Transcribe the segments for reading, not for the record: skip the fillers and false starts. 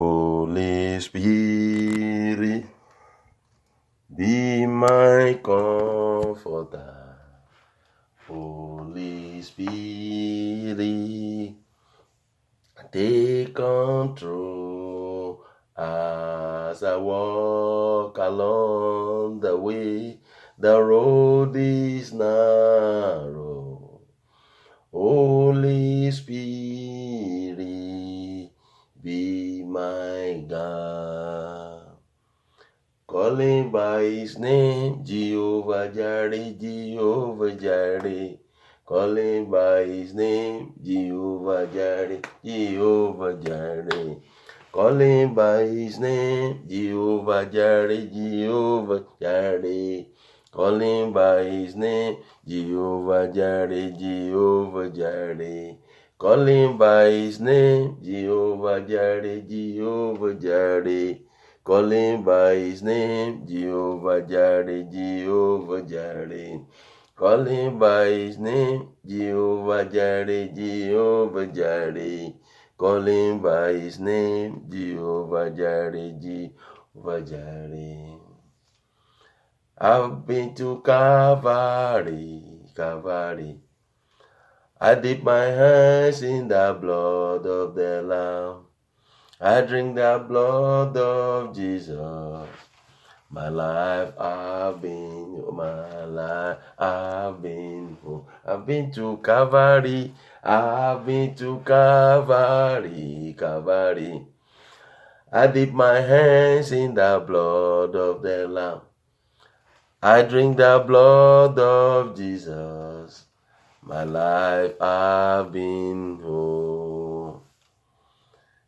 Holy Spirit, be my comforter. Holy Spirit, take control as I walk along the way. The road is narrow. Holy Spirit, be my God. Calling by his name, Jehovah Jireh, Jehovah Jireh. Calling by his name, Jehovah Jireh, Jehovah Jireh. Calling by his name, Jehovah Jireh, Jehovah Jireh. Calling by his name, Jehovah Jireh, Jehovah Jireh. Calling by his name, Jehovah Jireh, Jehovah Jireh. Calling by his name, Jehovah Jireh, Jehovah Jireh. Calling by his name, Jehovah Jireh, Jehovah Jireh. Calling by his name, Jehovah Jireh, Jehovah Jireh. I've been to Calvary, Calvary. I dip my hands in the blood of the Lamb. I drink the blood of Jesus. My life I've been to Calvary. I've been to Calvary, Calvary. I dip my hands in the blood of the Lamb. I drink the blood of Jesus. My life I've been whole.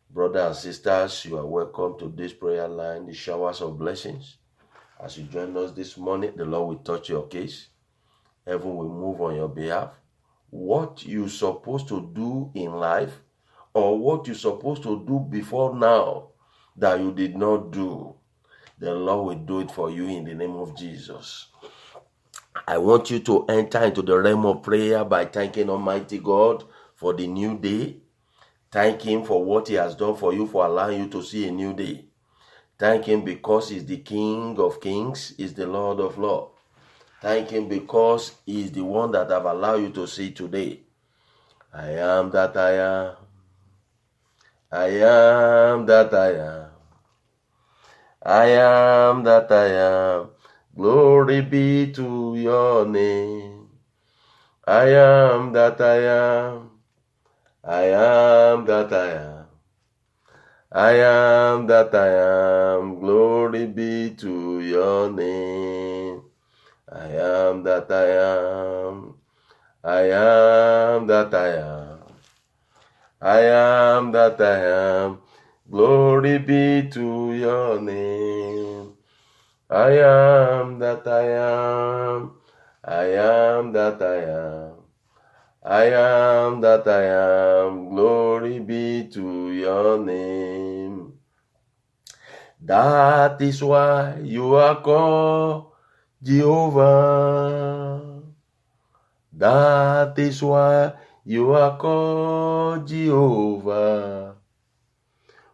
Brothers and sisters, you are welcome to this prayer line, the showers of blessings. As you join us this morning, the Lord will touch your case. Heaven will move on your behalf. What you're supposed to do in life, or what you're supposed to do before now that you did not do, the Lord will do it for you in the name of Jesus. I want you to enter into the realm of prayer by thanking Almighty God for the new day. Thank Him for what He has done for you, for allowing you to see a new day. Thank Him because He's the King of Kings, He's the Lord of Lords. Thank Him because He is the one that have allowed you to see today. I am that I am. I am that I am. I am that I am. Glory be to your name. I am that I am. I am that I am. I am that I am. Glory be to your name. I am that I am. I am that I am. I am that I am. Glory be to your name. I am that I am. I am that I am. I am that I am. Glory be to your name. That is why you are called Jehovah. That is why you are called Jehovah.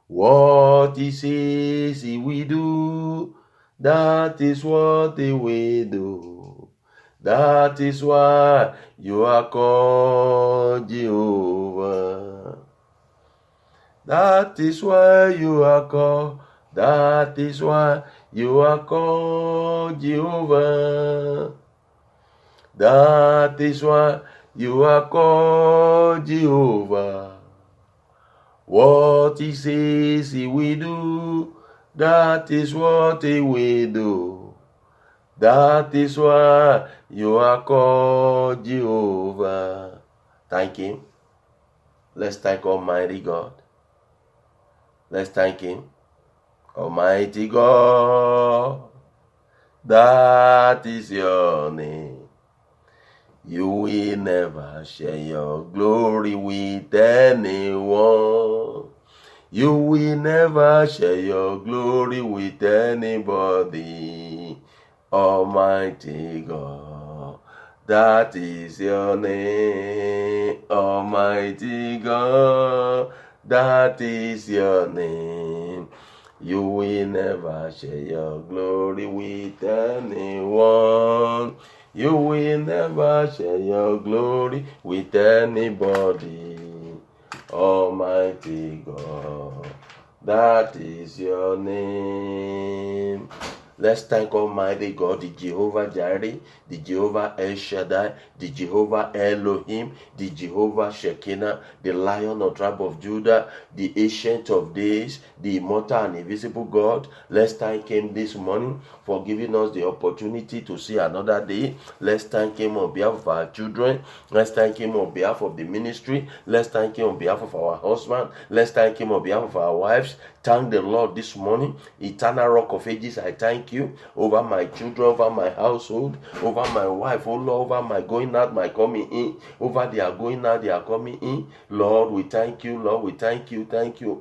What He says He will do, that is what He will do. That is why you are called Jehovah. That is why you are called. That is why you are called Jehovah. That is why you are called Jehovah. What He says He will do, that is what He will do. That is why you are called Jehovah. Thank Him. Let's thank Almighty God. Let's thank Him. Almighty God, that is your name. You will never share your glory with anyone. You will never share your glory with anybody. Almighty God, that is your name. Almighty God, that is your name. You will never share your glory with anyone. You will never share your glory with anybody. Almighty God, that is your name. Let's thank Almighty God, the Jehovah Jireh, the Jehovah El Shaddai, the Jehovah Elohim, the Jehovah Shekinah, the Lion of tribe of Judah, the Ancient of Days, the immortal and invisible God. Let's thank Him this morning for giving us the opportunity to see another day. Let's thank Him on behalf of our children. Let's thank Him on behalf of the ministry. Let's thank Him on behalf of our husband. Let's thank Him on behalf of our wives. Thank the Lord this morning. Eternal Rock of Ages, I thank you over my children, over my household, over my wife, oh Lord, over my going out, my coming in, over their going out, their coming in. Lord, we thank you, Lord, we thank you,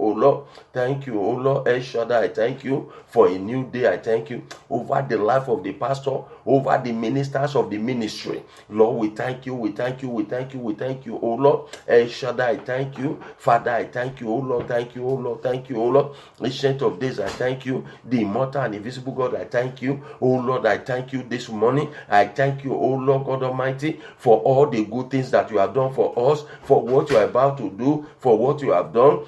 oh Lord. Thank you, oh Lord, El Shaddai, I thank you for a new day. I thank you over the life of the pastor, over the ministers of the ministry. Lord, we thank you, we thank you, we thank you, we thank you, oh Lord. El Shaddai, I thank you. Father, I thank you, oh Lord, thank you, oh Lord, thank you, oh Lord. Ancient of Days, I thank you. The immortal and invisible God, I thank you. Oh Lord, I thank you this morning. I thank you, oh Lord God Almighty, for all the good things that you have done for us, for what you are about to do, for what you have done,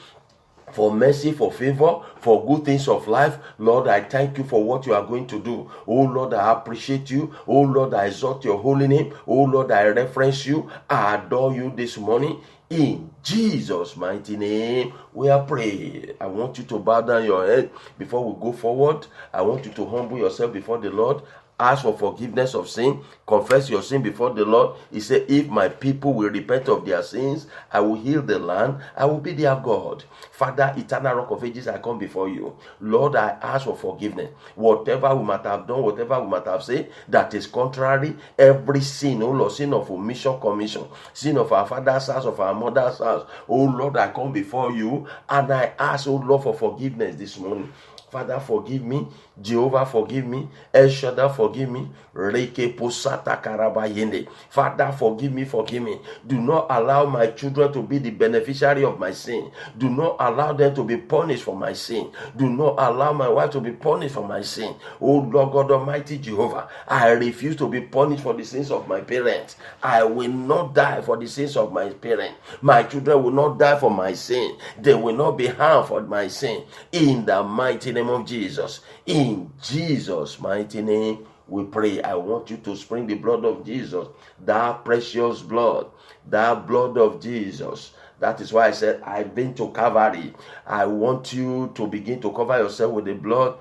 for mercy, for favor, for good things of life. Lord, I thank you for what you are going to do. Oh Lord, I appreciate you. Oh Lord, I exalt your holy name. Oh Lord, I reference you. I adore you this morning. In Jesus' mighty name, we are praying. I want you to bow down your head before we go forward. I want you to humble yourself before the Lord. Ask for forgiveness of sin. Confess your sin before the Lord. He said, if my people will repent of their sins, I will heal the land. I will be their God. Father, eternal Rock of Ages, I come before you. Lord, I ask for forgiveness. Whatever we might have done, whatever we might have said, that is contrary, every sin, oh Lord, sin of omission, commission, sin of our father's house, of our mother's house. Oh Lord, I come before you and I ask, oh Lord, for forgiveness this morning. Father, forgive me. Jehovah, forgive me. El Shaddai, forgive me. Reke posata karabayende. Father, forgive me, forgive me. Do not allow my children to be the beneficiary of my sin. Do not allow them to be punished for my sin. Do not allow my wife to be punished for my sin. Oh Lord God Almighty Jehovah, I refuse to be punished for the sins of my parents. I will not die for the sins of my parents. My children will not die for my sin. They will not be harmed for my sin. In the mighty name of Jesus. In Jesus' mighty name, we pray. I want you to spring the blood of Jesus, that precious blood, that blood of Jesus. That is why I said, I've been to Calvary. I want you to begin to cover yourself with the blood.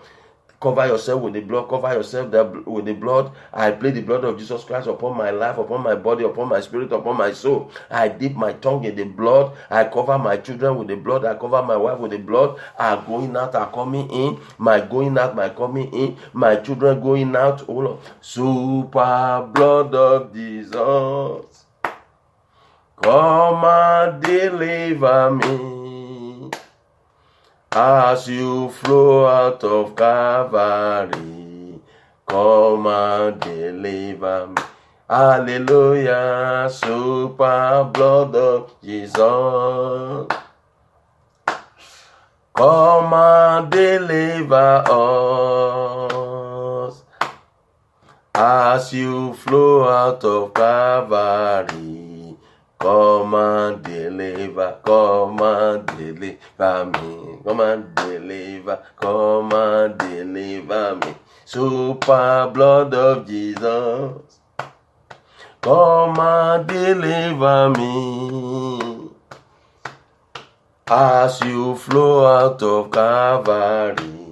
Cover yourself with the blood. Cover yourself with the blood. I plead the blood of Jesus Christ upon my life, upon my body, upon my spirit, upon my soul. I dip my tongue in the blood. I cover my children with the blood. I cover my wife with the blood. I'm going out, I'm coming in. My going out, my coming in. My children going out. Oh Lord. Super blood of Jesus, come and deliver me. As you flow out of Calvary, come and deliver me. Hallelujah, super blood of Jesus, come and deliver us. As you flow out of Calvary, come and deliver, come and deliver me. Come and deliver, come and deliver me. Super blood of Jesus, come and deliver me. As you flow out of Calvary,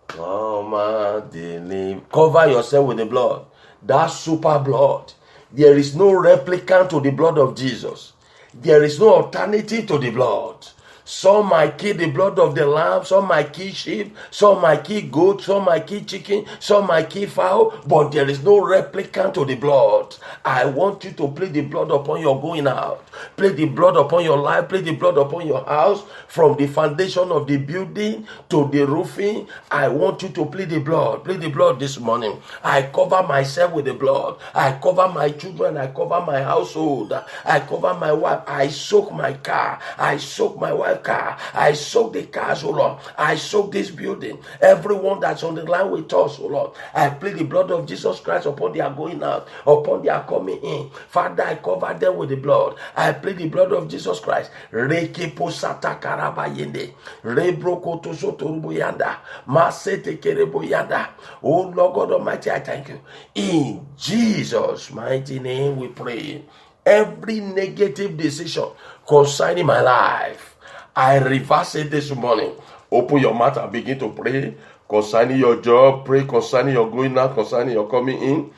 come and deliver. Cover yourself with the blood, that super blood. There is no replicant to the blood of Jesus. There is no alternative to the blood. Some might kill the blood of the lamb, some might kill sheep, some might kill goat, some might kill chicken, some might kill fowl, but there is no replicant to the blood. I want you to plead the blood upon your going out. Plead the blood upon your life, plead the blood upon your house, from the foundation of the building to the roofing. I want you to plead the blood this morning. I cover myself with the blood. I cover my children, I cover my household, I cover my wife, I soak my car, I soak my wife car. I soak the cars, oh Lord. I soak this building. Everyone that's on the line with us, oh Lord. I plead the blood of Jesus Christ upon their going out, upon their coming in. Father, I cover them with the blood. I plead the blood of Jesus Christ. Reke posata karabayende. Rebroko tosotorubuyanda. Masete kereboyanda. Oh Lord God Almighty, I thank you. In Jesus' mighty name we pray. Every negative decision concerning my life, I reverse it this morning. Open your mouth and begin to pray concerning your job. Pray concerning your going out, concerning your coming in.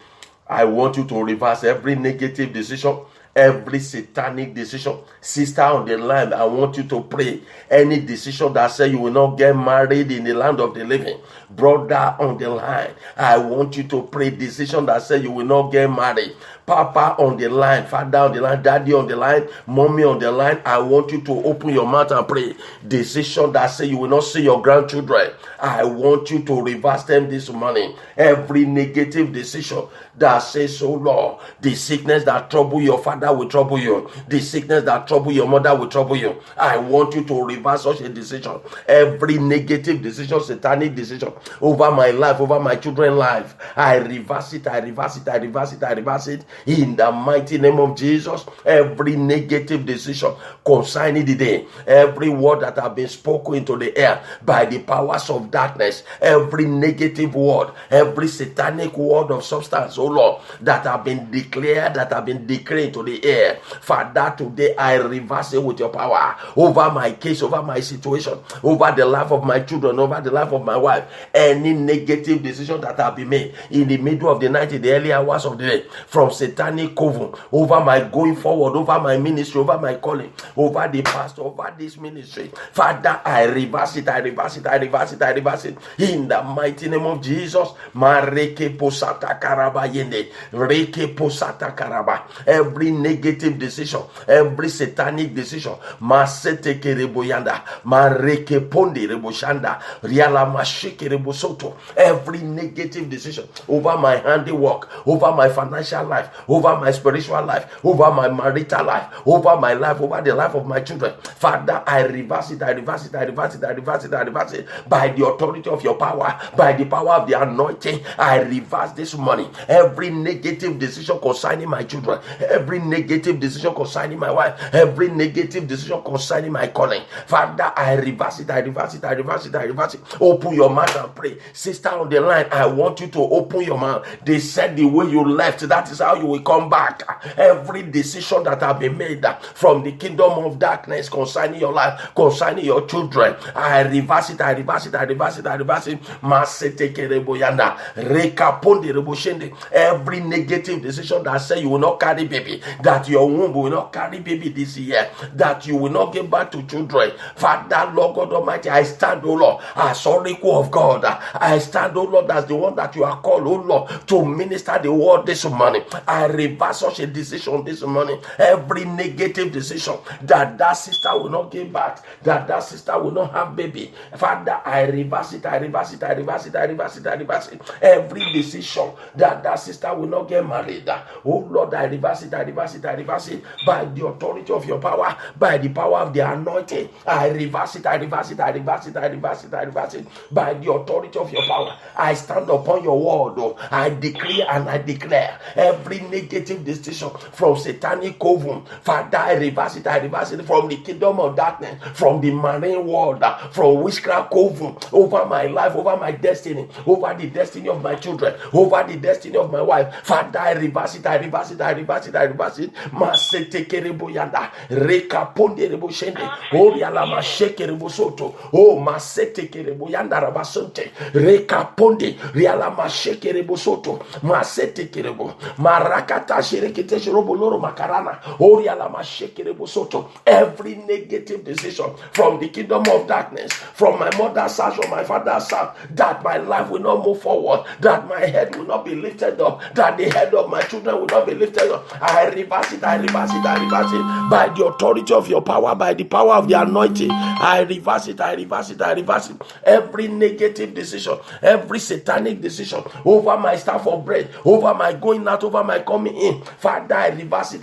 I want you to reverse every negative decision, every satanic decision. Sister on the line, I want you to pray. Any decision that says you will not get married in the land of the living. Brother on the line, I want you to pray. Decision that says you will not get married. Papa on the line, Father on the line, Daddy on the line, Mommy on the line, I want you to open your mouth and pray. Decision that say you will not see your grandchildren, I want you to reverse them this morning. Every negative decision that says, oh Lord, the sickness that trouble your father will trouble you. The sickness that trouble your mother will trouble you. I want you to reverse such a decision. Every negative decision, satanic decision over my life, over my children's life, I reverse it, I reverse it, I reverse it, I reverse it. In the mighty name of Jesus, every negative decision concerning the day, every word that have been spoken into the air by the powers of darkness, every negative word, every satanic word of substance, oh Lord, that have been declared, that have been declared into the air, Father, today I reverse it with your power over my case, over my situation, over the life of my children, over the life of my wife. Any negative decision that have been made in the middle of the night, in the early hours of the day, from satanic coven, over my going forward, over my ministry, over my calling, over the pastor, over this ministry, Father, I reverse it, I reverse it, I reverse it, I reverse it. In the mighty name of Jesus, Mareke posata karaba yende, reke posata karaba. Every negative decision, every satanic decision, masete kereboyanda, mareke ponde reboshanda, riala masheke rebosoto. Every negative decision over my handiwork, over my financial life, over my spiritual life, over my marital life, over my life, over the life of my children. Father, I reverse it, I reverse it, I reverse it, I reverse it, I reverse it. By the authority of your power, by the power of the anointing, I reverse this morning. Every negative decision concerning my children, every negative decision concerning my wife, every negative decision concerning my calling. Father, I reverse it, I reverse it, I reverse it, I reverse it. Open your mouth and pray. Sister on the line, I want you to open your mouth. They said the way you left, that is how you will come back. Every decision that have been made from the kingdom of darkness concerning your life, concerning your children, I reverse it, I reverse it, I reverse it, I reverse it. Masete kereboyanda, rekaponde reboshende. Every negative decision that say you will not carry baby, that your womb will not carry baby this year, that you will not give back to children. Father, Lord God Almighty, I stand, oh Lord, as oracle of God. I stand, oh Lord, as the one that you are called, oh Lord, to minister the word this morning. I reverse such a decision this morning. Every negative decision that sister will not give back, that sister will not have baby, Father, I reverse it, I reverse it, I reverse it, I reverse it, I reverse it. Every decision that sister will not get married, oh Lord, I reverse it, I reverse it, I reverse it. By the authority of your power, by the power of the anointing, I reverse it, I reverse it, I reverse it, I reverse it, I reverse it. By the authority of your power, I stand upon your word, oh, I decree and I declare every negative decision from satanic coven, Father, I reverse it from the kingdom of darkness, from the marine world, from witchcraft coven, over my life, over my destiny, over the destiny of my children, over the destiny of my wife. Father, I reverse it, I reverse it, I reverse it, I reverse it. Masete kereboyanda, rekaponde reboshende, oriala masheke rebosoto, oh masete kereboyanda rabasonte, rekaponde, riala masheke rebosoto, masete kerebo, marakata sherekete shroboloro makarana, oriala masheke rebosoto. Every negative decision from the kingdom of darkness, from my mother's house, from my father's house, that my life will not move forward, that my head will not be lifted up, that the head of my children will not be lifted up. I reverse it, I reverse it, I reverse it. By the authority of your power, by the power of the anointing, I reverse it, I reverse it, I reverse it. Every negative decision, every satanic decision over my staff of bread, over my going out, over my by coming in. Father, I reverse it.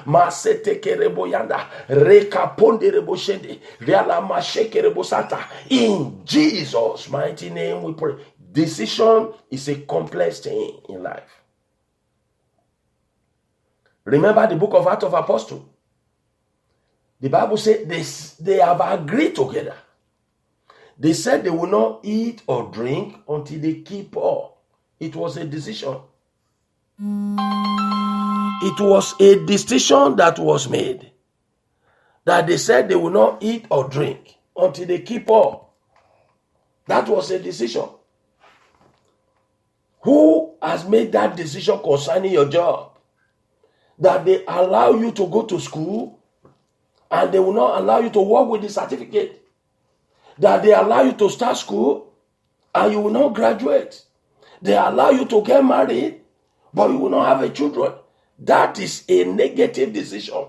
Masete kerebo yanda. Rekaponde rebo shende. Riala masheke rebo santa. In Jesus' mighty name we pray. Decision is a complex thing in life. Remember the book of Acts of Apostles. The Bible says they have agreed together. They said they will not eat or drink until they keep all. It was a decision. It was a decision that was made. That they said they will not eat or drink until they keep all. That was a decision. Who has made that decision concerning your job? That they allow you to go to school and they will not allow you to work with the certificate. That they allow you to start school and you will not graduate. They allow you to get married but you will not have a children. That is a negative decision.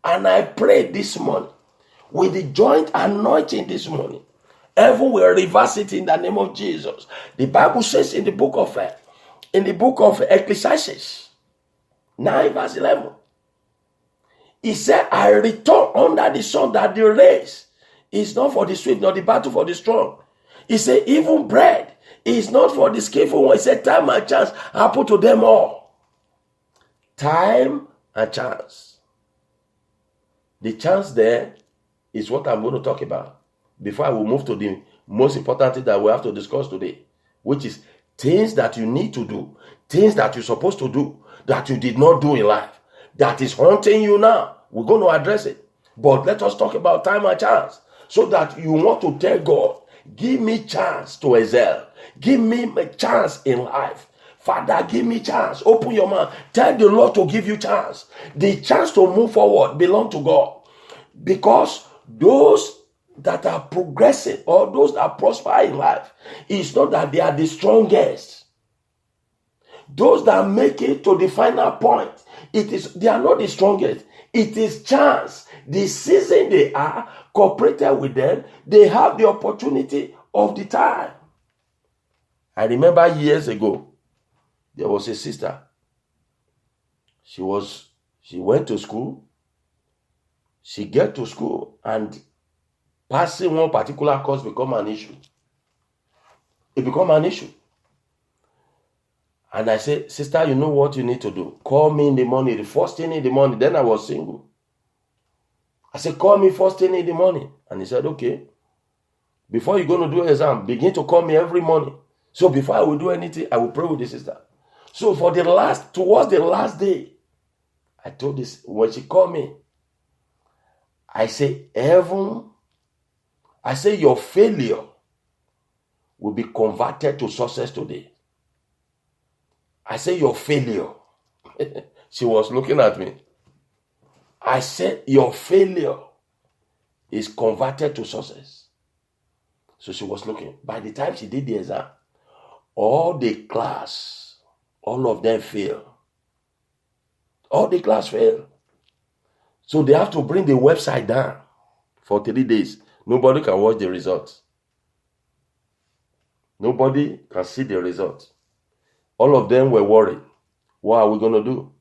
And I pray this morning with the joint anointing this morning, heaven will reverse it in the name of Jesus. The Bible says in the book of Ecclesiastes 9 verse 11, he said, I return under the sun that the race is not for the swift, nor the battle for the strong. He said, even bread is not for the skillful one. He said, time and chance happen to them all. Time and chance. The chance there is what I'm going to talk about before I will move to the most important thing that we have to discuss today, which is things that you need to do, things that you're supposed to do that you did not do in life, that is haunting you now. We're going to address it. But let us talk about time and chance so that you want to tell God, give me chance to excel. Give me a chance in life. Father, give me chance. Open your mouth. Tell the Lord to give you chance. The chance to move forward belongs to God. Because those that are progressing or those that prosper in life, it's not that they are the strongest. Those that make it to the final point, they are not the strongest. It is chance. The season they are cooperated with them, they have the opportunity of the time. I remember years ago, there was a sister. She went to school. She get to school and passing one particular course become an issue. It become an issue. And I said, sister, you know what you need to do? Call me in the morning, the first thing in the morning. Then I was single. I said, call me first thing in the morning. And he said, okay. Before you're going to do an exam, begin to call me every morning. So before I will do anything, I will pray with the sister. So towards the last day, I told this, when she called me, I say, heaven, I say your failure will be converted to success today. I say your failure. She was looking at me. I said your failure is converted to success. So she was looking. By the time she did the exam, all the class, all of them failed. All the class failed. So they have to bring the website down for 3 days. Nobody can watch the results. Nobody can see the results. All of them were worried. What are we going to do?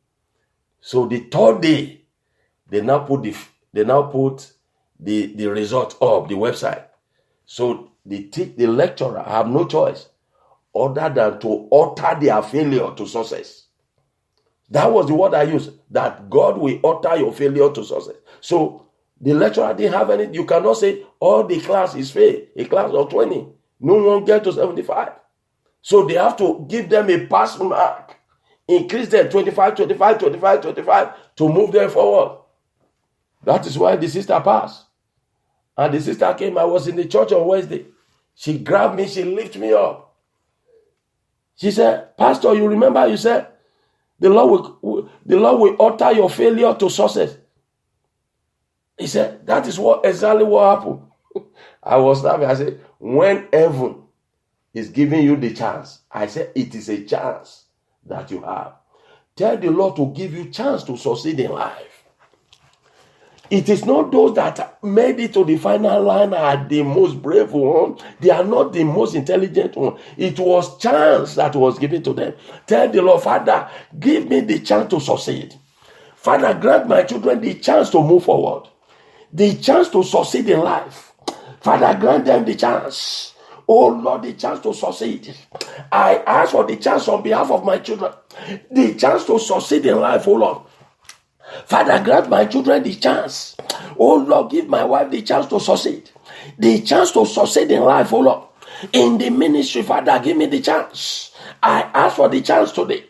So the third day, they now put the result of the website. So the lecturer have no choice other than to alter their failure to success. That was the word I used, that God will alter your failure to success. So the lecturer didn't have any. You cannot say all the class is fail. A class of 20. No one get to 75. So they have to give them a pass mark. Increase them 25 to move them forward. That is why the sister passed. And the sister came. I was in the church on Wednesday. She grabbed me. She lifted me up. She said, Pastor, you remember you said, the Lord will alter your failure to success. He said, that is exactly what happened. I was laughing. I said, when heaven is giving you the chance, I said, it is a chance that you have. Tell the Lord to give you chance to succeed in life. It is not those that made it to the final line are the most brave one. They are not the most intelligent one. It was chance that was given to them. Tell the Lord, Father, give me the chance to succeed. Father, grant my children the chance to move forward, the chance to succeed in life. Father, grant them the chance. Oh Lord, the chance to succeed. I ask for the chance on behalf of my children, the chance to succeed in life, oh Lord. Father, grant my children the chance. Oh Lord, give my wife the chance to succeed. The chance to succeed in life, oh Lord. In the ministry, Father, give me the chance. I ask for the chance today.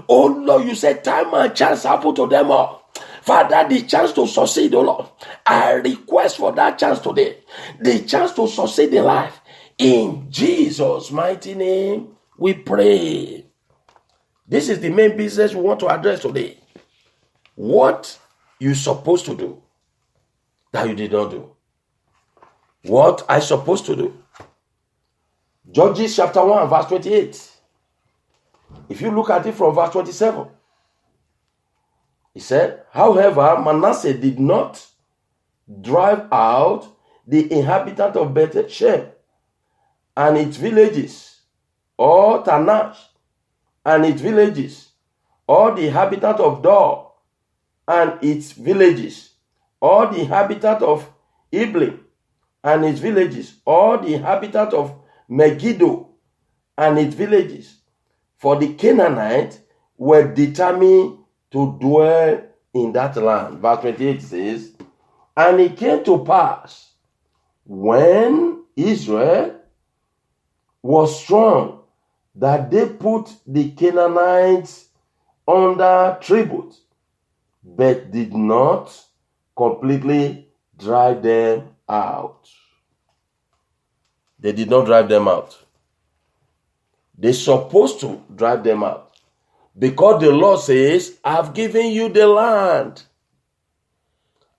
Oh Lord, you said time and chance happen to them all. Father, the chance to succeed, oh Lord. I request for that chance today. The chance to succeed in life. In Jesus' mighty name, we pray. This is the main business we want to address today. What you're supposed to do that you did not do. What I supposed to do. Judges chapter 1 verse 28. If you look at it from verse 27. He said, however, Manasseh did not drive out the inhabitant of Beth-Shem and its villages, or Tanash and its villages, or the inhabitant of Dor and its villages, or the inhabitant of Iblim and its villages, or the inhabitant of Megiddo and its villages. For the Canaanites were determined to dwell in that land. Verse 28 says, and it came to pass, when Israel was strong, that they put the Canaanites under tribute, but did not completely drive them out. They did not drive them out. They're supposed to drive them out. Because the Lord says, I've given you the land.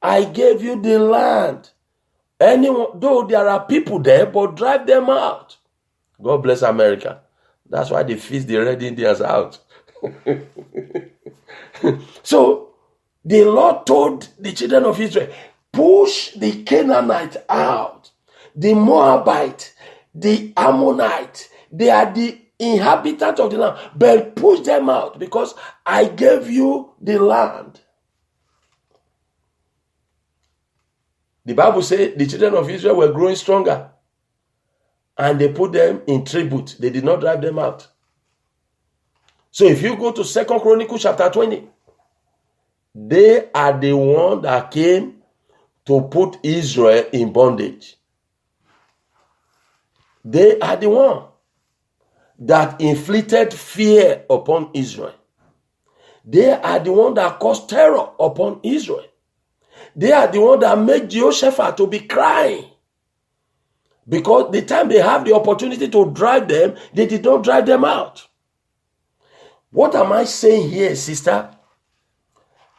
I gave you the land. Anyone, though there are people there, but drive them out. God bless America. That's why they feast the red Indians out. So, the Lord told the children of Israel, push the Canaanite out. The Moabite, the Ammonite, they are the inhabitants of the land. But push them out because I gave you the land. The Bible says the children of Israel were growing stronger. And they put them in tribute. They did not drive them out. So if you go to 2 Chronicles chapter 20, they are the one that came to put Israel in bondage. They are the one that inflicted fear upon Israel. They are the one that caused terror upon Israel. They are the one that made Jehoshaphat to be crying. Because the time they have the opportunity to drive them, they did not drive them out. What am I saying here, sister?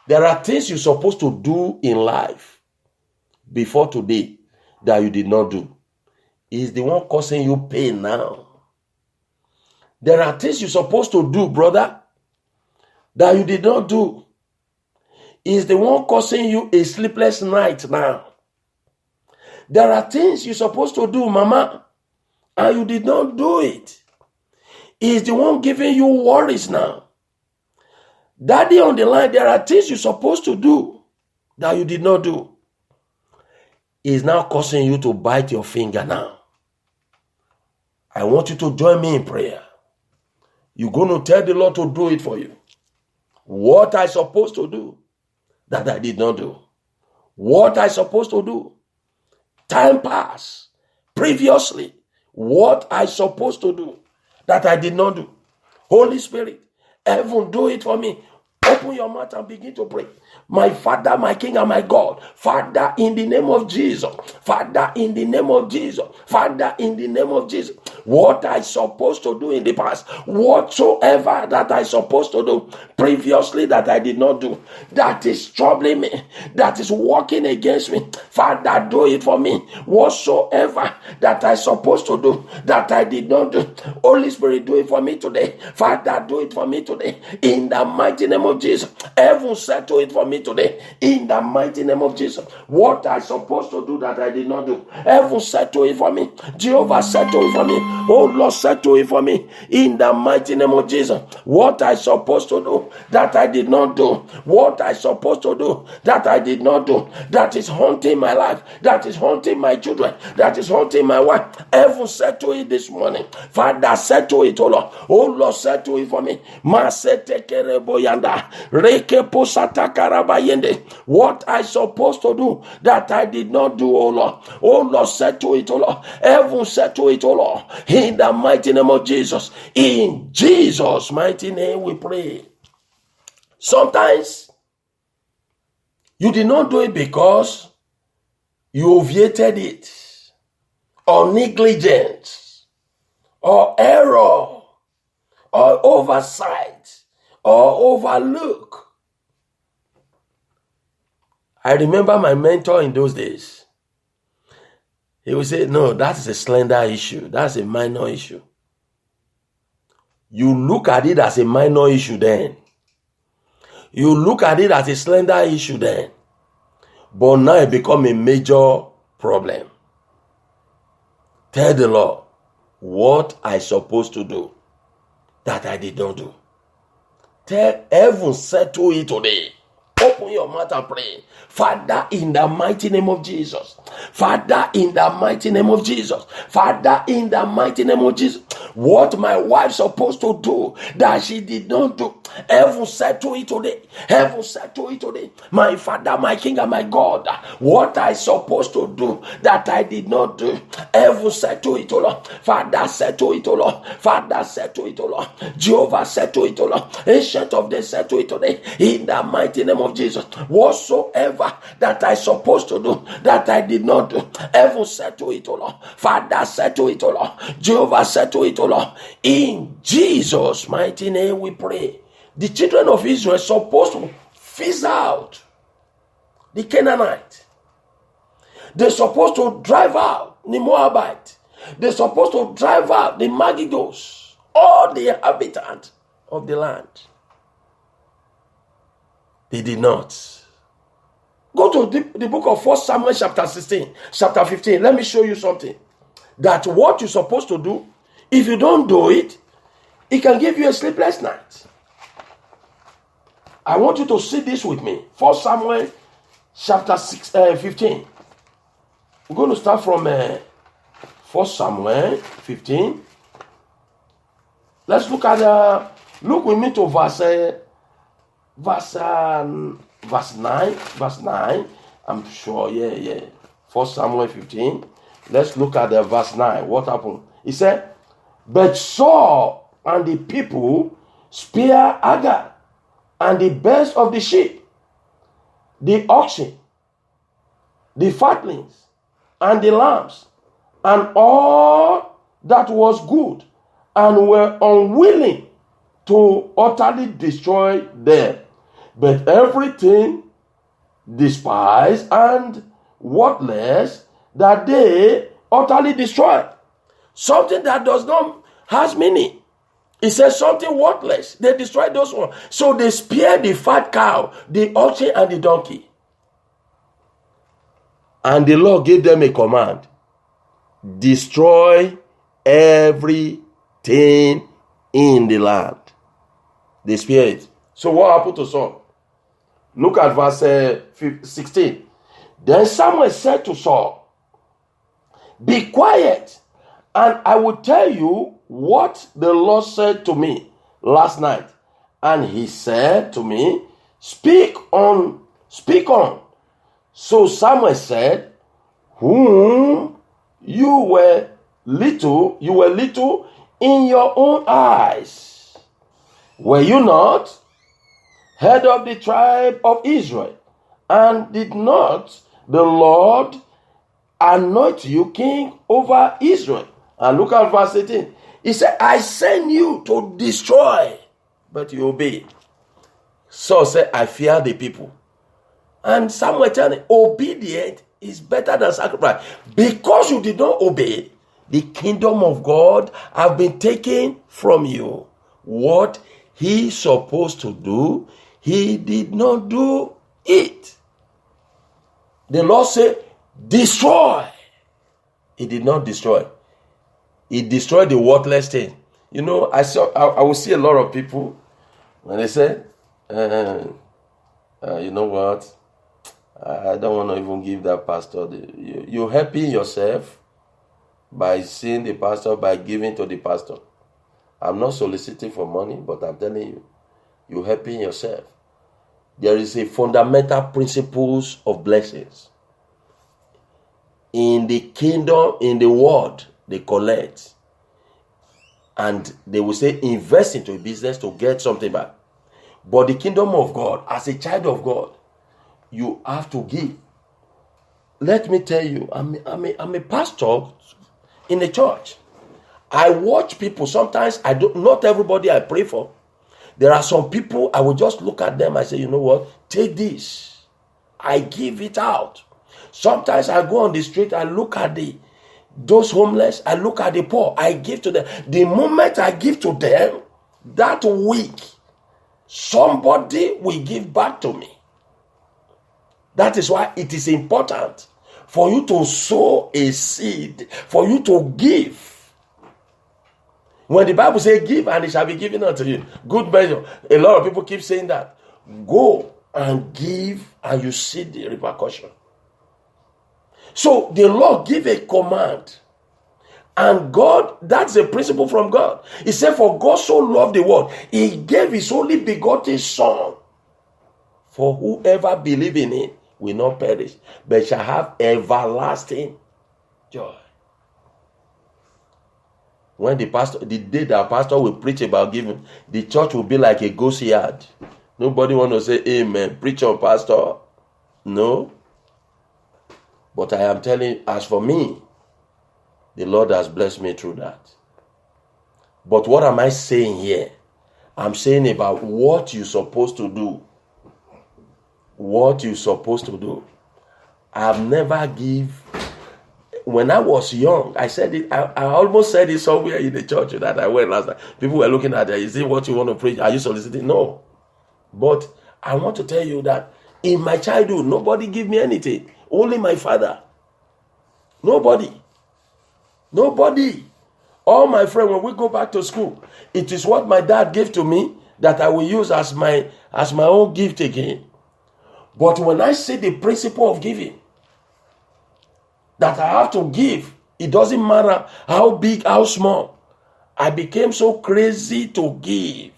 There are things you're supposed to do in life before today that you did not do. It's the one causing you pain now. There are things you're supposed to do, brother, that you did not do. It's the one causing you a sleepless night now. There are things you're supposed to do, mama, and you did not do it. He's the one giving you worries now. Daddy on the line, there are things you're supposed to do that you did not do. He's now causing you to bite your finger now. I want you to join me in prayer. You're going to tell the Lord to do it for you. What I supposed to do that I did not do. What I supposed to do. Time passed. Previously, what I supposed to do that I did not do. Holy Spirit, heaven, do it for me. Open your mouth and begin to pray. My Father, my King, and my God. Father, in the name of Jesus. Father, in the name of Jesus. Father, in the name of Jesus. what I supposed to do in the past, whatsoever that I supposed to do previously that I did not do, that is troubling me, that is working against me. Father, do it for me. Whatsoever that I supposed to do that I did not do, Holy Spirit, do it for me today. Father, do it for me today. In the mighty name of Jesus. Heaven, settle it for me today. In the mighty name of Jesus. What I supposed to do that I did not do, heaven, settle it for me. Jehovah, settle it for me. Oh Lord, settle it for me. In the mighty name of Jesus. What I supposed to do that I did not do, what I supposed to do that I did not do, that is haunting my life, that is haunting my children, that is haunting my wife. Heaven, settle it this morning. Father, settle it, oh Lord. Oh Lord, settle it for me. What I supposed to do that I did not do, oh Lord. Oh Lord, settle it, oh Lord. Heaven, settle it, oh Lord. In the mighty name of Jesus. In Jesus' mighty name we pray. Sometimes you did not do it because you obviated it, or negligence, or error, or oversight, or overlook. I remember my mentor in those days. He would say, no, that is a slender issue. That's a minor issue. You look at it as a minor issue then. You look at it as a slender issue then. But now it becomes a major problem. Tell the Lord what I supposed to do that I did not do. Tell heaven, settle it today. Open your mouth and pray. Father, in the mighty name of Jesus. Father, in the mighty name of Jesus. Father, in the mighty name of Jesus. What my wife supposed to do that she did not do, heaven, settle it today. Heaven, settle it today. My Father, my King, and my God. What I supposed to do that I did not do, heaven, settle it, O Lord. Father, settle it, O Lord. Father, settle it, O Lord. Jehovah, settle it, O Lord. Ancient of days, settle it today. In the mighty name of Jesus. Whatsoever that I supposed to do that I did not do, heaven, settle it, O Lord. Father, settle it, O Lord. Jehovah, settle it, O Lord. In Jesus' mighty name we pray. The children of Israel are supposed to phase out the Canaanite. They're supposed to drive out the Moabite. They're supposed to drive out the Megiddos, all the inhabitants of the land. They did not. Go to the book of 1 Samuel chapter 15. Let me show you something. That what you're supposed to do, if you don't do it, it can give you a sleepless night. I want you to see this with me. 1 Samuel chapter 15. We're going to start from 1 Samuel 15. Let's look at look with me to verse 9. Verse 9. I'm sure, yeah. 1 Samuel 15. Let's look at the verse 9. What happened? He said, but Saul and the people spare Agar and the best of the sheep, the oxen, the fatlings, and the lambs, and all that was good, and were unwilling to utterly destroy them, but everything despised and worthless that they utterly destroyed. Something that does not has meaning. It says something worthless. They destroyed those ones. So they spared the fat cow, the oxen, and the donkey. And the Lord gave them a command. Destroy everything in the land. They spared it. So what happened to Saul? Look at verse 16. Then Samuel said to Saul, be quiet, and I will tell you what the Lord said to me last night. And he said to me, speak on. So Samuel said, whom you were little in your own eyes. Were you not head of the tribe of Israel? And did not the Lord anoint you king over Israel? And look at verse 18. He said, I send you to destroy, but you obey. Saul said, I fear the people. And Samuel telling him, obedience is better than sacrifice. Because you did not obey, the kingdom of God have been taken from you. What he supposed to do, he did not do it. The Lord said, destroy. He did not destroy. He destroyed the worthless thing. You know, I will see a lot of people when they say, you know what? I don't want to even give that pastor. You're helping yourself by seeing the pastor, by giving to the pastor. I'm not soliciting for money, but I'm telling you, you're helping yourself. There is a fundamental principles of blessings. In the kingdom, in the world, they collect. And they will say, invest into a business to get something back. But the kingdom of God, as a child of God, you have to give. Let me tell you, I'm a pastor in a church. I watch people. Sometimes not everybody I pray for. There are some people I will just look at them and say, you know what? Take this. I give it out. Sometimes I go on the street, I look at those homeless, I look at the poor, I give to them. The moment I give to them, that week, somebody will give back to me. That is why it is important for you to sow a seed, for you to give. When the Bible says give and it shall be given unto you, good measure. A lot of people keep saying that. Go and give and you see the repercussion. So the Lord gave a command. And God, that's a principle from God. He said, for God so loved the world, he gave his only begotten Son. For whoever believes in him will not perish, but shall have everlasting joy. When the day that pastor will preach about giving, the church will be like a ghost yard. Nobody want to say amen. Preach on, pastor. No. But I am telling you, as for me, the Lord has blessed me through that. But what am I saying here? I'm saying about what you're supposed to do. What you're supposed to do. I've never give. When I was young, I said it. I almost said it somewhere in the church that I went last night. People were looking at it. Is it what you want to preach? Are you soliciting? No. But I want to tell you that in my childhood, nobody gave me anything. Only my father. Nobody. All my friends, when we go back to school, it is what my dad gave to me that I will use as my own gift again. But when I say the principle of giving, that I have to give, it doesn't matter how big, how small. I became so crazy to give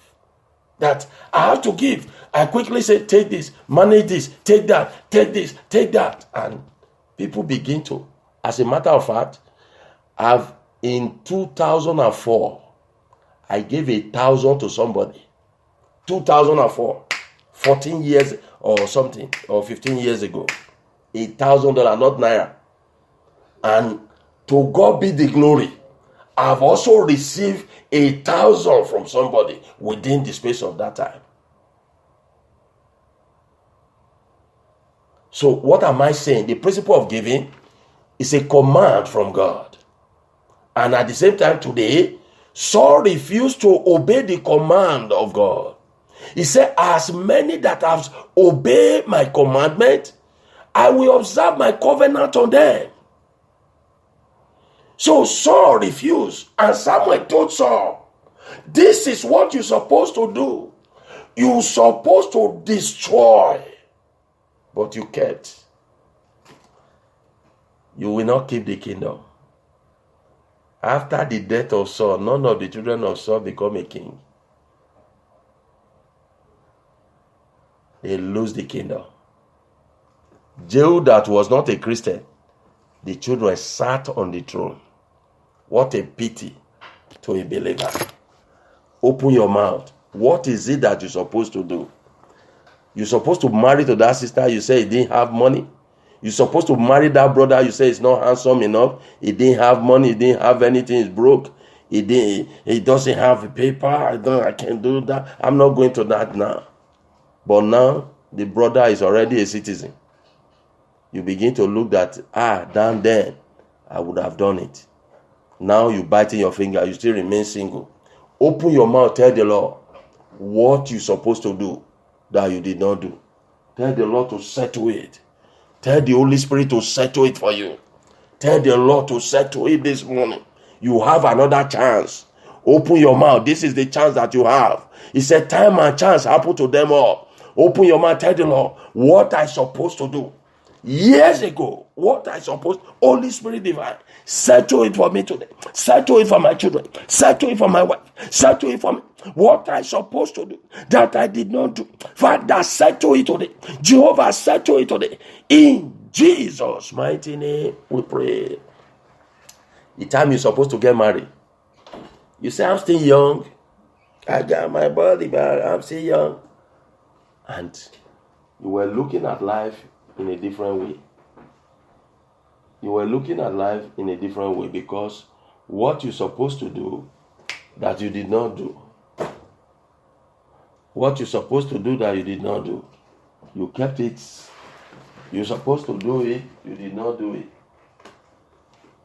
that I have to give. I quickly say, take this, manage this, take that, take this, take that. And people begin to. As a matter of fact, in 2004, I gave 1,000 to somebody. 2004, 14 years or something, or 15 years ago. $1,000, not naira. And to God be the glory. I've also received 1,000 from somebody within the space of that time. So what am I saying? The principle of giving is a command from God. And at the same time today, Saul refused to obey the command of God. He said, as many that have obeyed my commandment, I will observe my covenant on them. So Saul refused, and Samuel told Saul, this is what you're supposed to do. You're supposed to destroy, but you kept. You will not keep the kingdom. After the death of Saul, none of the children of Saul become a king. They lose the kingdom. Jehu, that was not a Christian, the children sat on the throne. What a pity to a believer. Open your mouth. What is it that you're supposed to do? You're supposed to marry to that sister. You say you didn't have money. You're supposed to marry that brother you say is not handsome enough. He didn't have money. He didn't have anything. He's broke. He doesn't have a paper. I can't do that. I'm not going to that now. But now the brother is already a citizen. You begin to look at, down then, I would have done it. Now you biting your finger, you still remain single. Open your mouth, tell the Lord what you're supposed to do that you did not do. Tell the Lord to settle it. Tell the Holy Spirit to settle it for you. Tell the Lord to settle it this morning. You have another chance. Open your mouth. This is the chance that you have. He said, time and chance happen to them all. Open your mouth, tell the Lord what I'm supposed to do. Years ago, what I supposed, Holy Spirit divine, settle it for me today. Settle it for my children. Settle it for my wife. Settle it for me. What I supposed to do that I did not do. Father, settle it today. Jehovah, settle it today. In Jesus' mighty name, we pray. The time you're supposed to get married, you say, I'm still young. I got my body, but I'm still young. And you were looking at life in a different way. You were looking at life in a different way because what you're supposed to do that you did not do. What you're supposed to do that you did not do. You kept it. You're supposed to do it, you did not do it.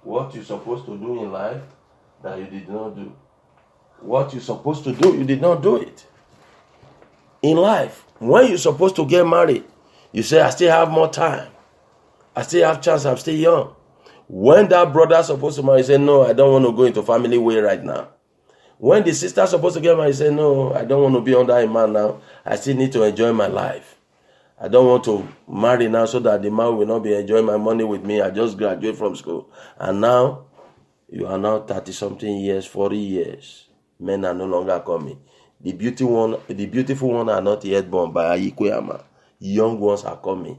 What you're supposed to do in life that you did not do. What you're supposed to do, you did not do it. In life, when you're supposed to get married, you say, I still have more time. I still have chance, I'm still young. When that brother's supposed to marry, you say, no, I don't want to go into family way right now. When the sister's supposed to get married, you say, no, I don't want to be under a man now. I still need to enjoy my life. I don't want to marry now so that the man will not be enjoying my money with me. I just graduated from school. And now, you are now 30-something years, 40 years. Men are no longer coming. The beautiful one are not yet born by Ayikoyama. Young ones are coming.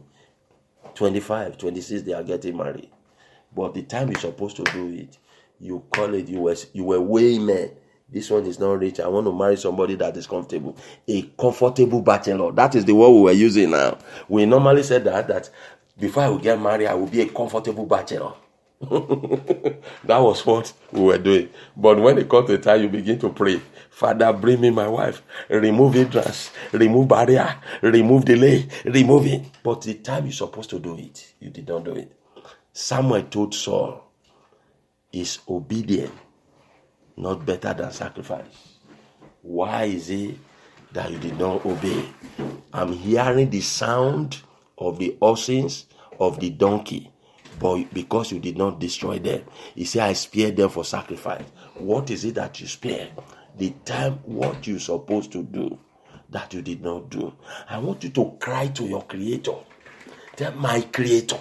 25, 26, they are getting married. But the time you're supposed to do it, you call it, you were way man. This one is not rich. I want to marry somebody that is comfortable. A comfortable bachelor. That is the word we were using now. We normally said that before I will get married, I will be a comfortable bachelor. That was what we were doing. But when it comes to time, you begin to pray. Father, bring me my wife. Remove hindrance. Remove barrier. Remove delay. Remove it. But the time you're supposed to do it, you did not do it. Samuel told Saul, is obedient not better than sacrifice? Why is it that you did not obey? I'm hearing the sound of the horses, of the donkey, but because you did not destroy them. He said, I spared them for sacrifice. What is it that you spared? The time, what you're supposed to do that you did not do. I want you to cry to your Creator. Tell my Creator,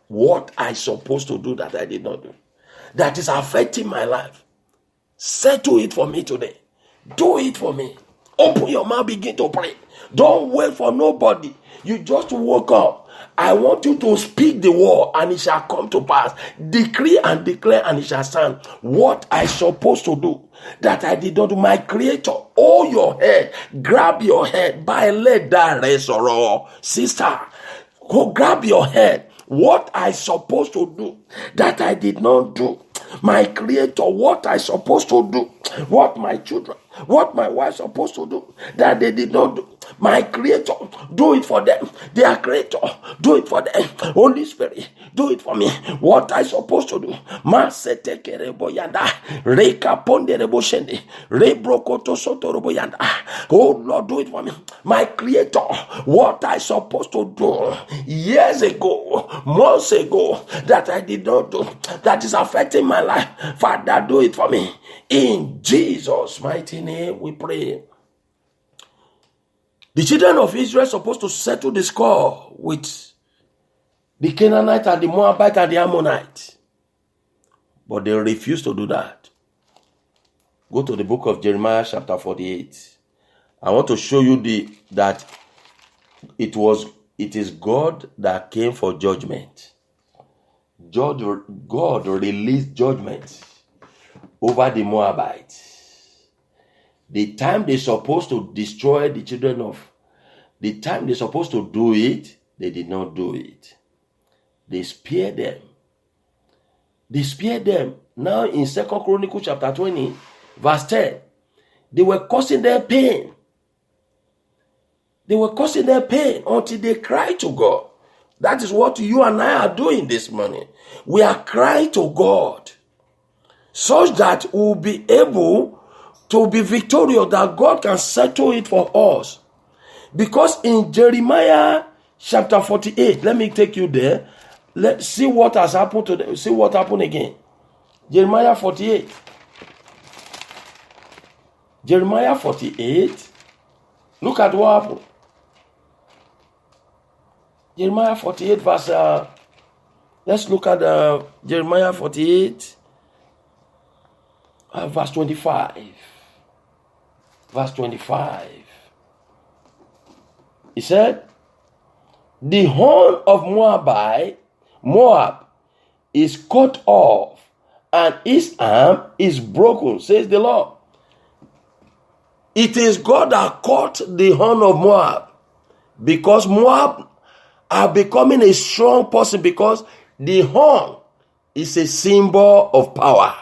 what I supposed to do that I did not do, that is affecting my life. Settle it for me today. Do it for me. Open your mouth, begin to pray. Don't wait for nobody. You just woke up. I want you to speak the word and it shall come to pass. Decree and declare and it shall stand. What I supposed to do that I did not do. My Creator, hold your head. Grab your head. By let that rest or sister. Go grab your head. What I supposed to do that I did not do. My Creator, what I supposed to do, what my children, what my wife supposed to do that they did not do. My Creator, do it for them. Their Creator, do it for them. Holy Spirit, do it for me. What I supposed to do. Masete kerebo yanda, reka ponde rebo shende, rebrokoto soto robo yanda. Oh Lord, do it for me. My Creator, what I supposed to do years ago, months ago, that I did not do, that is affecting my life. Father, do it for me. In Jesus' mighty name we pray. The children of Israel are supposed to settle the score with the Canaanite and the Moabite and the Ammonite. But they refused to do that. Go to the book of Jeremiah chapter 48. I want to show you that it is God that came for judgment. God released judgment over the Moabites. The time they're supposed to destroy the children of, the time they're supposed to do it, they did not do it. They spared them. They spared them. Now in 2 Chronicles chapter 20, verse 10, they were causing them pain. They were causing them pain until they cried to God. That is what you and I are doing this morning. We are crying to God such that we will be able to be victorious, that God can settle it for us. Because in Jeremiah chapter 48, let me take you there. Let's see what has happened to them. See what happened again. Jeremiah 48. Jeremiah 48. Look at what happened. Jeremiah 48 verse, let's look at Jeremiah 48 verse 25. Verse 25. He said, the horn of Moab is cut off, and his arm is broken, says the Lord. It is God that cut the horn of Moab, because Moab are becoming a strong person, because the horn is a symbol of power.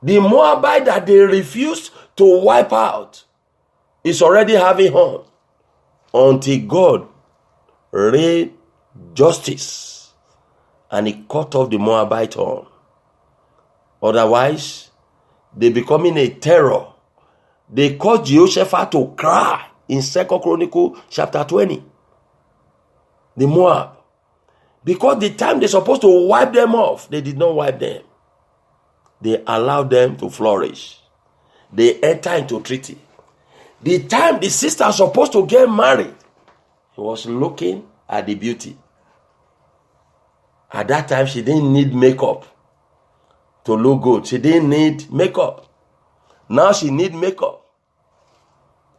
The Moabite that they refused to wipe out is already having horn until God rained justice and he cut off the Moabite horn. Otherwise, they becoming a terror. They caused Jehoshaphat to cry in 2 Chronicles chapter 20. The Moab. Because the time they're supposed to wipe them off, they did not wipe them. They allowed them to flourish. They enter into treaty. The time the sister was supposed to get married, he was looking at the beauty. At that time, she didn't need makeup to look good. She didn't need makeup. Now she need makeup.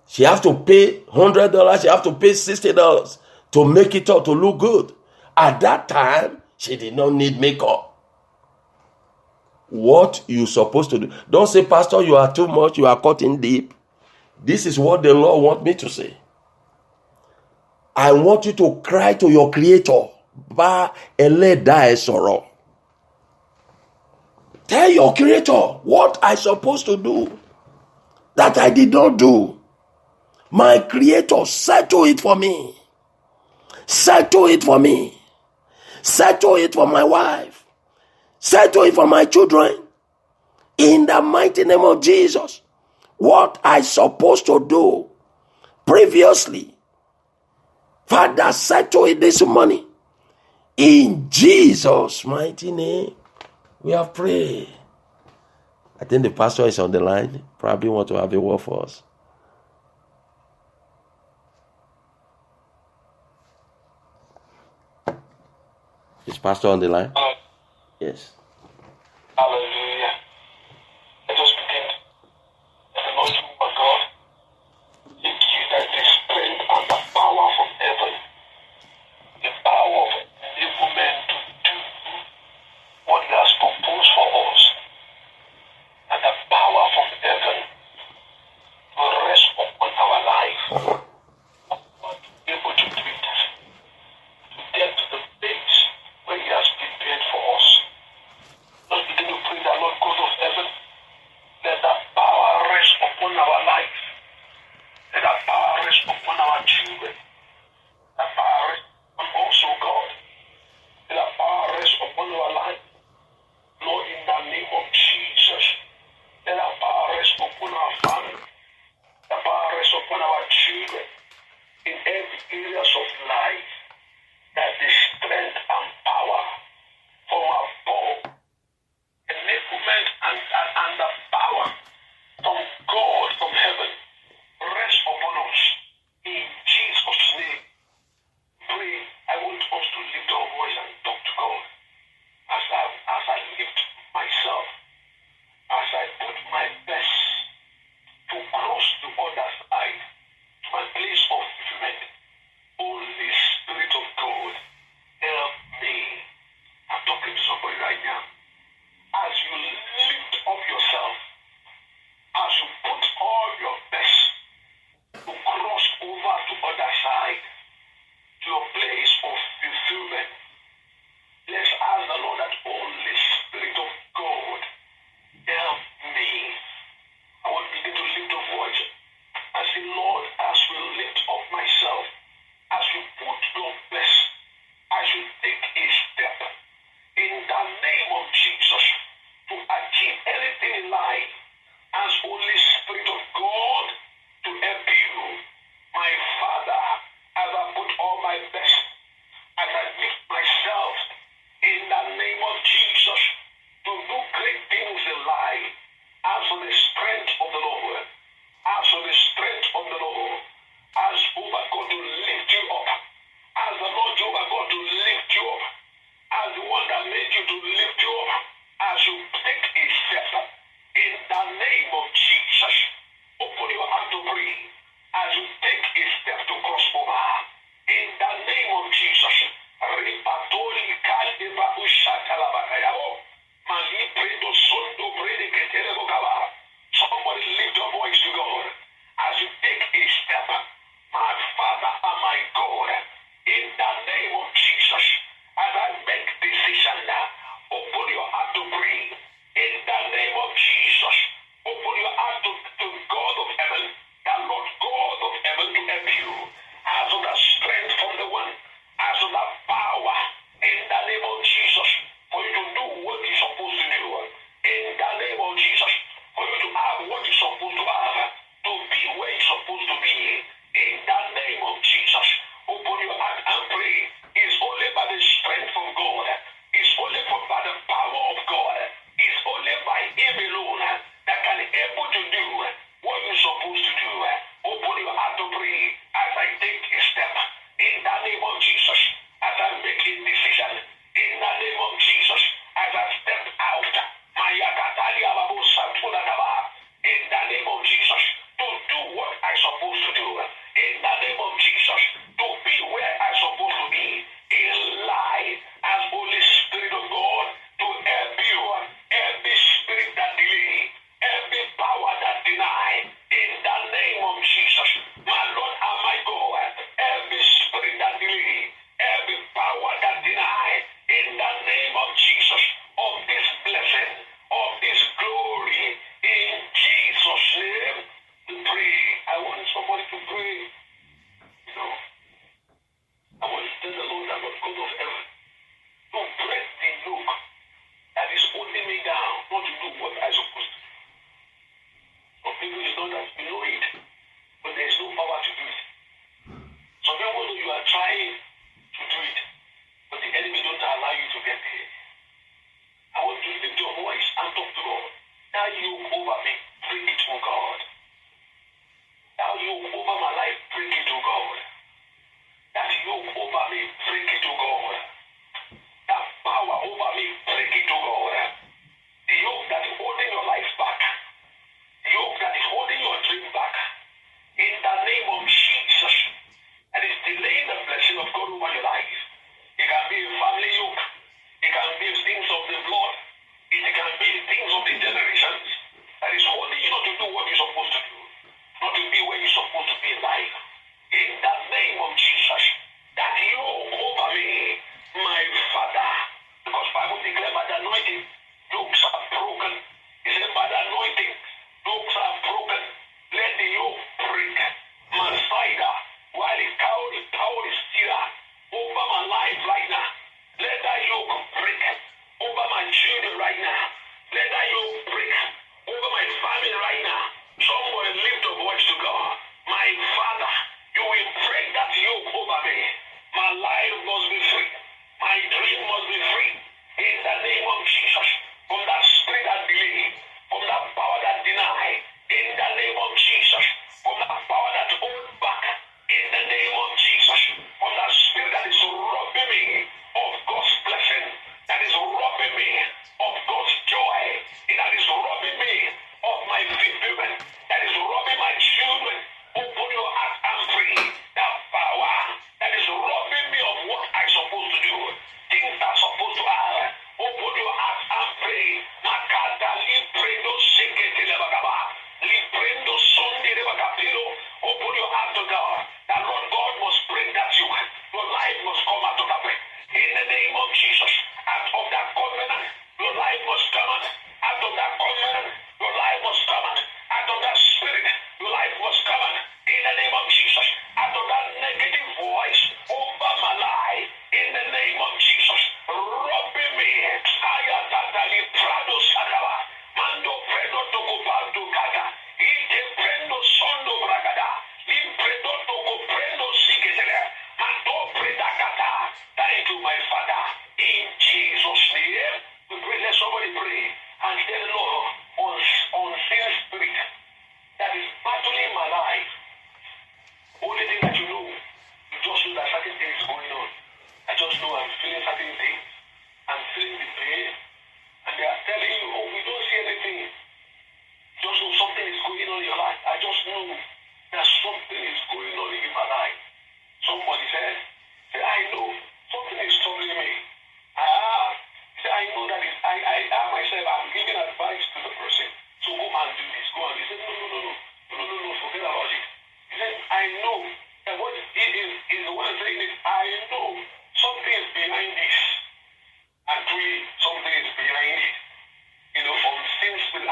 She have to pay $100. She have to pay $60 to make it up, to look good. At that time, she did not need makeup. What you supposed to do? Don't say, Pastor, you are too much, you are cutting deep. This is what the Lord wants me to say. I want you to cry to your Creator. Ba eleda sorrow. Tell your Creator what I supposed to do that I did not do. My Creator, settle it for me. Settle it for me. Settle it for my wife. Settle it for my children. In the mighty name of Jesus. What I supposed to do previously. Father, settle it this morning. In Jesus' mighty name, we have prayed. I think the pastor is on the line. Probably want to have a word for us. Is pastor on the line? Yes. Hallelujah. Let us begin. The Lord, you are God. Thank you that the strength and the power from heaven, the power of enablement to do what He has proposed for us, and the power from heaven to rest upon our life. God to be able to do it, to get to the place where He has prepared for us. Let's begin to pray that, Lord God of heaven, let that power rest upon our life. Let that power rest upon our children. That power rest upon also God. Let that power rest upon our life. Lord, in the name of Jesus, let that power rest upon our family. That power rest upon our children. In every areas of life, that the strength and power from above, enablement and the power from God, from heaven, rest upon us. In Jesus' name, pray. I want us to lift our voice and talk to God. As I lift myself, as I put my best to cross the other side, to my place of fulfillment. Holy Spirit of God, help me. I'm talking to somebody right now. As you lift up your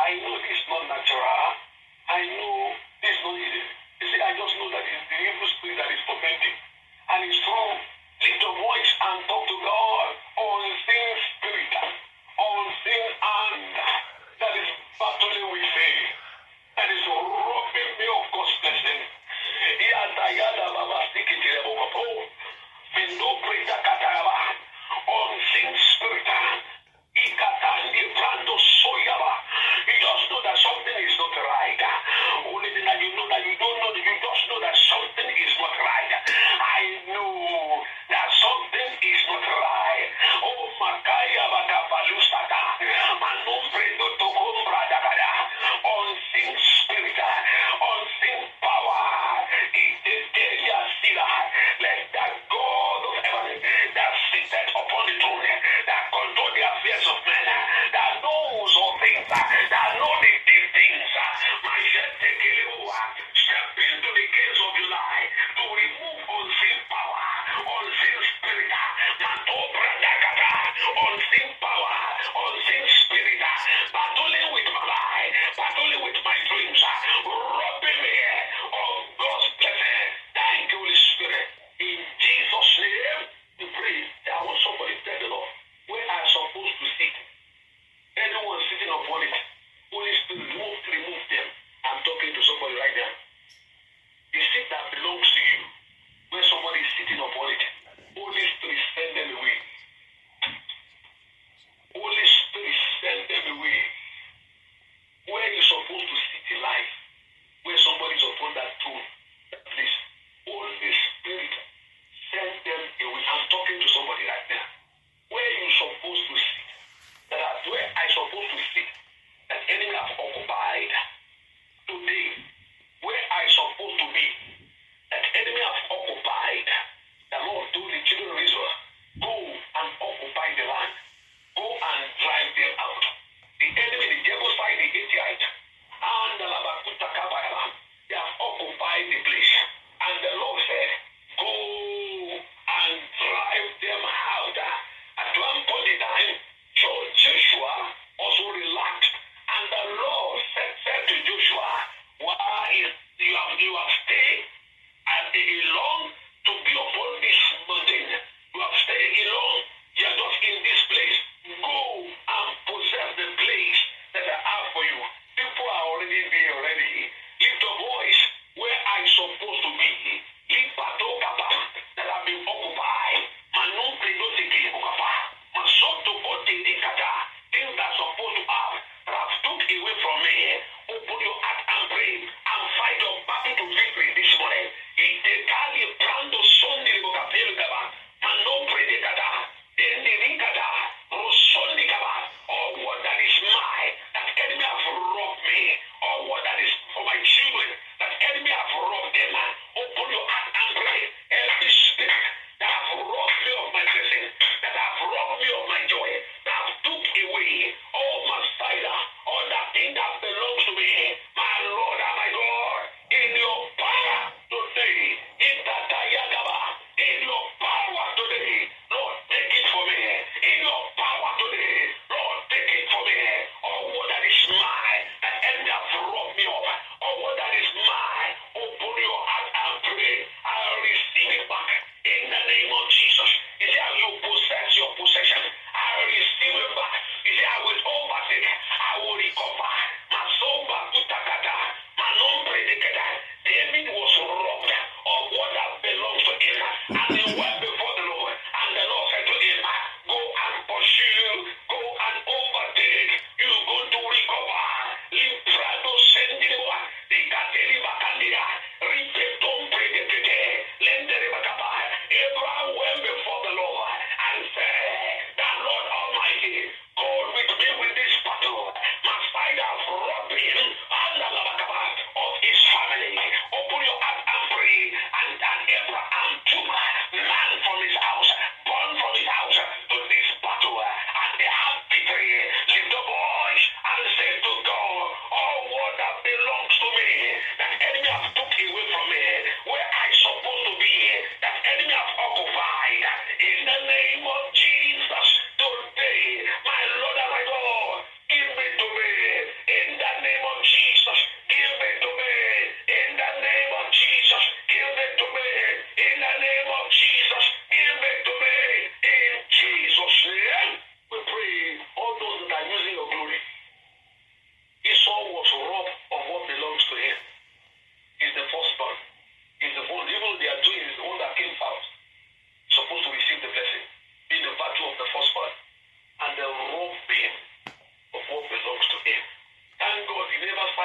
I know this is not natural. I know this is not easy. You see, I just know that it's the evil spirit that is tormenting. And it's true. Lift your voice and talk to God. Unseen spirit, unseen hand that is battling with me, that is robbing me of God's blessing. Yada yada baba sikitire bokopo. Bindo brita kataraba. Unseen spirit. Ikatandi brando soyaba. You just know that something is not right. Only thing that you know that you don't know, you just know that something is not right. I know that something is not right. Oh, Makaya Bakabalustata. Manum Brendo Tokombra Dakada. Unseen spirit, unseen power. Let that God of heaven that sitteth upon the throne, that control the affairs of men, that knows all things, that know the deep things, step into the gates of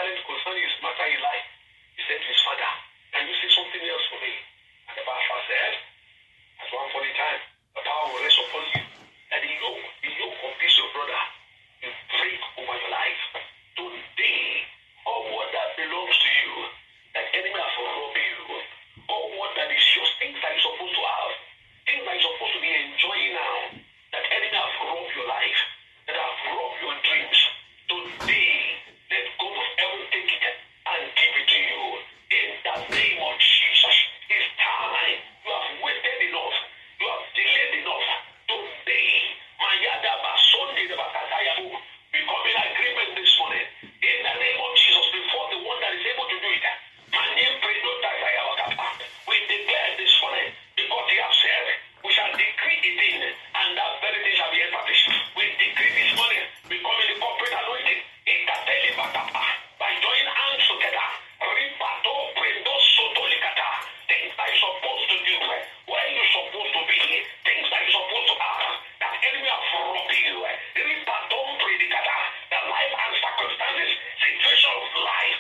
inquiring concerning his matter in life, he said to his father, can you say something else for me? And the pastor said, at one point in time, the power will rest upon you, and the yoke of this your brother will break over your life. Today, all what that belongs to you, that enemy has robbed you, all what that is yours, things that you're supposed to have, things that you're supposed to be enjoying now, that enemy has robbed your life, that have robbed your dreams. Today, let God of heaven take it and give it to you. In the name of Jesus, it's time. You have waited enough. You have delayed enough. Today, Mayadaba Sunday, the Bakatayabu, we come in agreement this morning. In the name of Jesus, before the one that is able to do it, my name we declare this morning, because he has said, we shall decree it in, and that very thing shall be established. We decree this morning, becoming the corporate anointing, by joining hands together, things that you're supposed to do, where you're supposed to be, things that you're supposed to have, that enemy have robbed you, the life and circumstances, situation of life,